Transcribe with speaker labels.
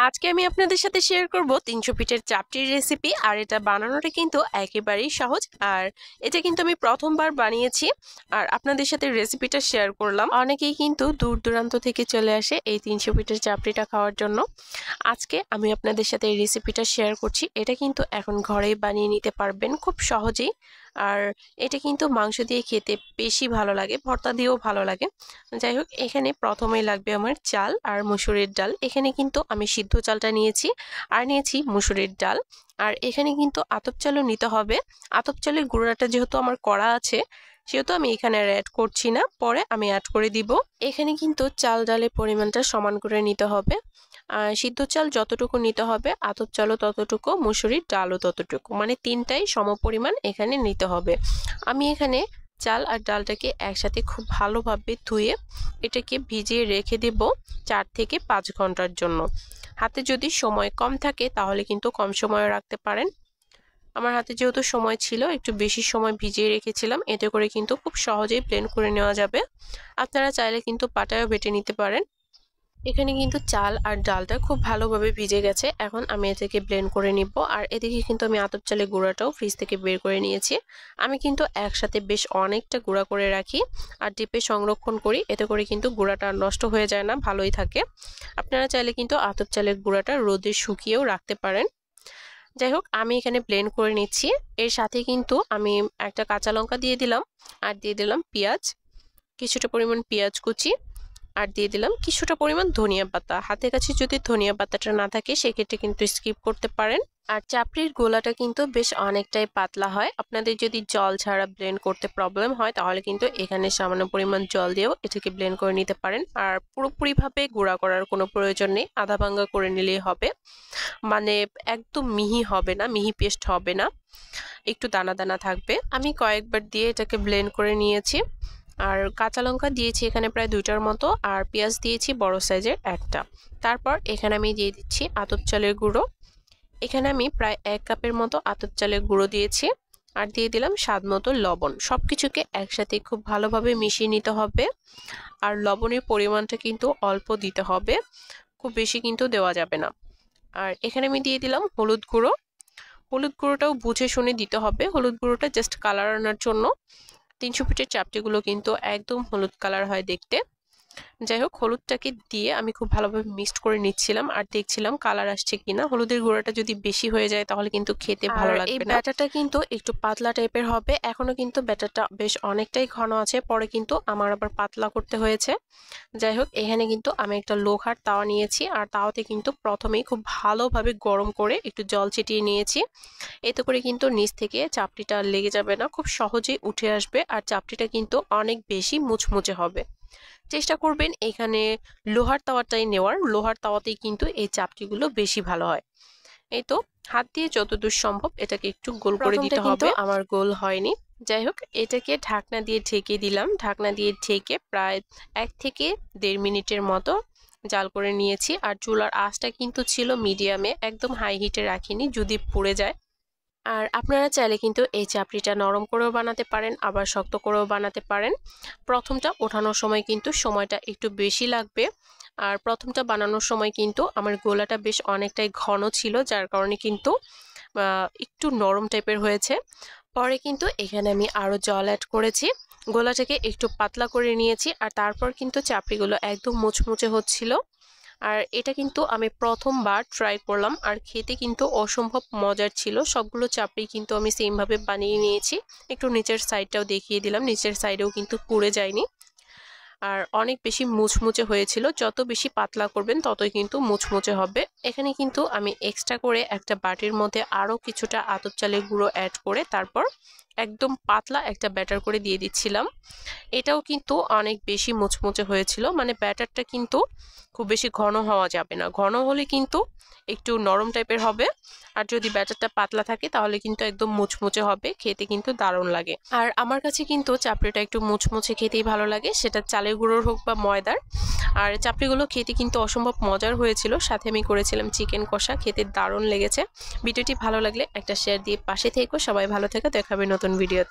Speaker 1: আজকে আমি আপনাদের সাথে শেয়ার করব 300 পিঠের চাপটির রেসিপি। আর এটা বানানোটা কিন্তু একেবারেই সহজ। আর এটা কিন্তু আমি প্রথমবার বানিয়েছি আর আপনাদের সাথে রেসিপিটা শেয়ার করলাম। অনেকেই কিন্তু দূর দূরান্ত থেকে চলে আসে এই 300 পিঠের চাপটিটা খাওয়ার জন্য। আজকে আমি আপনাদের সাথে এই রেসিপিটা শেয়ার করছি। এটা কিন্তু এখন ঘরেই বানিয়ে নিতে পারবেন খুব সহজেই। আর এটা কিন্তু মাংস দিয়ে খেতে বেশি ভালো লাগে, ভর্তা দিয়েও ভালো লাগে। যাই হোক, এখানে প্রথমেই লাগবে আমার চাল আর মুসুরির ডাল। এখানে কিন্তু আমি সিদ্ধ চালটা নিয়েছি আর নিয়েছি মুসুরির ডাল। আর এখানে কিন্তু আতপ চালও নিতে হবে। আতপ চালের গুঁড়াটা যেহেতু আমার করা আছে সেহেতু আমি এখানে আর অ্যাড করছি না, পরে আমি অ্যাড করে দিব। এখানে কিন্তু চাল ডালের পরিমাণটা সমান করে নিতে হবে। সিদ্ধ চাল যতটুকু নিতে হবে, আতপ চালও ততটুকু, মুসুরির ডালও ততটুকু, মানে তিনটাই সমপরিমাণ এখানে নিতে হবে। আমি এখানে চাল আর ডালটাকে একসাথে খুব ভালোভাবে ধুয়ে এটাকে ভিজিয়ে রেখে দেব 4 থেকে 5 ঘন্টার জন্য। হাতে যদি সময় কম থাকে তাহলে কিন্তু কম সময় রাখতে পারেন। আমার হাতে যেহেতু সময় ছিল, একটু বেশি সময় ভিজিয়ে রেখেছিলাম, এতে করে কিন্তু খুব সহজেই ব্লেন্ড করে নেওয়া যাবে। আপনারা চাইলে কিন্তু পাটায়ও বেটে নিতে পারেন। এখানে কিন্তু চাল আর ডালটা খুব ভালোভাবে ভিজে গেছে। এখন আমি এটাকে ব্লেন্ড করে নিব। আর এদিকে কিন্তু আমি আতপ চালের গুঁড়াটাও ফ্রিজ থেকে বের করে নিয়েছি। আমি কিন্তু একসাথে বেশ অনেকটা গুঁড়া করে রাখি আর ডিপে সংরক্ষণ করি, এতে করে কিন্তু গুঁড়াটা নষ্ট হয়ে যায় না, ভালোই থাকে। আপনারা চাইলে কিন্তু আতপ চালের গুঁড়াটা রোদে শুকিয়েও রাখতে পারেন। যাই হোক, আমি এখানে ব্লেন্ড করে নিচ্ছি। এর সাথে কিন্তু আমি একটা কাঁচা লঙ্কা দিয়ে দিলাম আর দিয়ে দিলাম পেঁয়াজ, কিছুটা পরিমাণ পেঁয়াজ কুচি, আর দিয়ে দিলাম কিছুটা পরিমাণ ধনিয়া পাতা। হাতের কাছে যদি ধনিয়া পাতাটা না থাকে সেক্ষেত্রে কিন্তু স্কিপ করতে পারেন। আর চাপড়ির গোলাটা কিন্তু বেশ অনেকটাই পাতলা হয়। আপনাদের যদি জল ছাড়া ব্লেন্ড করতে প্রবলেম হয় তাহলে কিন্তু এখানে সামান্য পরিমাণ জল দিয়েও এটাকে ব্লেন্ড করে নিতে পারেন। আর পুরোপুরিভাবে গুঁড়া করার কোনো প্রয়োজন নেই, আধা ভাঙ্গা করে নিলেই হবে। মানে একদম মিহি হবে না, মিহি পেস্ট হবে না, একটু দানা দানা থাকবে। আমি কয়েকবার দিয়ে এটাকে ব্লেন্ড করে নিয়েছি। আর কাঁচা লঙ্কা দিয়েছি এখানে প্রায় 2টার মতো, আর পেঁয়াজ দিয়েছি বড় সাইজের একটা। তারপর এখানে আমি দিয়ে দিচ্ছি আতপ চালের গুঁড়ো। এখানে আমি প্রায় 1 কাপের মতো আতপ চালের গুঁড়ো দিয়েছি আর দিয়ে দিলাম স্বাদ মতো লবণ। সবকিছুকে একসাথে খুব ভালোভাবে মিশিয়ে নিতে হবে। আর লবণের পরিমাণটা কিন্তু অল্প দিতে হবে, খুব বেশি কিন্তু দেওয়া যাবে না। আর এখানে আমি দিয়ে দিলাম হলুদ গুঁড়ো। হলুদ গুঁড়োটাও বুঝে শুনে দিতে হবে। হলুদ গুঁড়োটা জাস্ট কালার আনার জন্য। 300 পিঠের চাপটিগুলো কিন্তু একদম হলুদ কালার হয় দেখতে। যাই হোক, হলুদটাকে দিয়ে আমি খুব ভালোভাবে মিক্সড করে নিচ্ছিলাম আর দেখছিলাম কালার আসছে কিনা। হলুদের গুঁড়োটা যদি বেশি হয়ে যায় তাহলে কিন্তু খেতে ভালো লাগবে না। এই ব্যাটারটা কিন্তু একটু পাতলা টাইপের হবে। এখনো কিন্তু ব্যাটারটা বেশ অনেকটাই ঘন আছে, পরে কিন্তু আমার আবার পাতলা করতে হয়েছে। যাই হোক, এখানে কিন্তু আমি একটা লোহার তাওয়া নিয়েছি আর তাওয়াতে কিন্তু প্রথমেই খুব ভালোভাবে গরম করে একটু জল ছিটিয়ে নিয়েছি। এতে করে কিন্তু নিচ থেকে চাপটিটা লেগে যাবে না, খুব সহজেই উঠে আসবে। আর চাপটিটা কিন্তু অনেক বেশি মুচমুচে হবে। চেষ্টা করবেন এখানে লোহার তাওয়াটাই নেওয়ার। লোহার তাওয়াতেই কিন্তু এই চাপটিগুলো বেশি ভালো হয়। এই তো, হাত দিয়ে যতদূর সম্ভব এটাকে একটু গোল করে দিতে হবে। আমার গোল হয়নি। যাই হোক, এটাকে ঢাকনা দিয়ে ঢেকে দিলাম। ঢাকনা দিয়ে ঢেকে প্রায় 1 থেকে 1.5 মিনিটের মতো জাল করে নিয়েছি। আর চুলার আঁচটা কিন্তু ছিল মিডিয়ামে, একদম হাই হিটে রাখিনি, যদি পুড়ে যায়। আর আপনারা চাইলে কিন্তু এই চাপড়িটা নরম করেও বানাতে পারেন, আবার শক্ত করেও বানাতে পারেন। প্রথমটা ওঠানোর সময় কিন্তু সময়টা একটু বেশি লাগবে। আর প্রথমটা বানানোর সময় কিন্তু আমার গোলাটা বেশ অনেকটাই ঘন ছিল, যার কারণে কিন্তু একটু নরম টাইপের হয়েছে। পরে কিন্তু এখানে আমি আরও জল অ্যাড করেছি, গোলাটাকে একটু পাতলা করে নিয়েছি। আর তারপর কিন্তু চাপড়িগুলো একদম মুচমুচে হচ্ছিল। আর এটা কিন্তু আমি প্রথমবার ট্রাই করলাম আর খেতে কিন্তু অসম্ভব মজার ছিল। সবগুলো চাপড়ি কিন্তু আমি সেমভাবে বানিয়ে নিয়েছি। একটু নিচের সাইডটাও দেখিয়ে দিলাম, নিচের সাইডেও কিন্তু পুড়ে যায়নি আর অনেক বেশি মুচমুচে হয়েছিল। যত বেশি পাতলা করবেন ততই কিন্তু মুচমুচে হবে। এখানে কিন্তু আমি এক্সট্রা করে একটা বাটির মধ্যে আরও কিছুটা আতপ চালের গুঁড়ো অ্যাড করে তারপর একদম পাতলা একটা ব্যাটার করে দিয়ে দিচ্ছিলাম। এটাও কিন্তু অনেক বেশি মুচমুচে হয়েছিল। মানে ব্যাটারটা কিন্তু খুব বেশি ঘন হওয়া যাবে না, ঘন হলে কিন্তু একটু নরম টাইপের হবে। আর যদি ব্যাটারটা পাতলা থাকে তাহলে কিন্তু একদম মুচমুচে হবে, খেতে কিন্তু দারুণ লাগে। আর আমার কাছে কিন্তু চাপড়িটা একটু মুচমুচে খেতেই ভালো লাগে, সেটা চালের গুঁড়োর হোক বা ময়দার। আর চাপড়িগুলো খেতে কিন্তু অসম্ভব মজার হয়েছিল। সাথে আমি করেছিলাম চিকেন কষা, খেতে দারুণ লেগেছে। ভিডিওটি ভালো লাগলে একটা শেয়ার দিয়ে পাশে থেকো। সবাই ভালো থেকো, দেখাবে নতুন ভিডিওতে।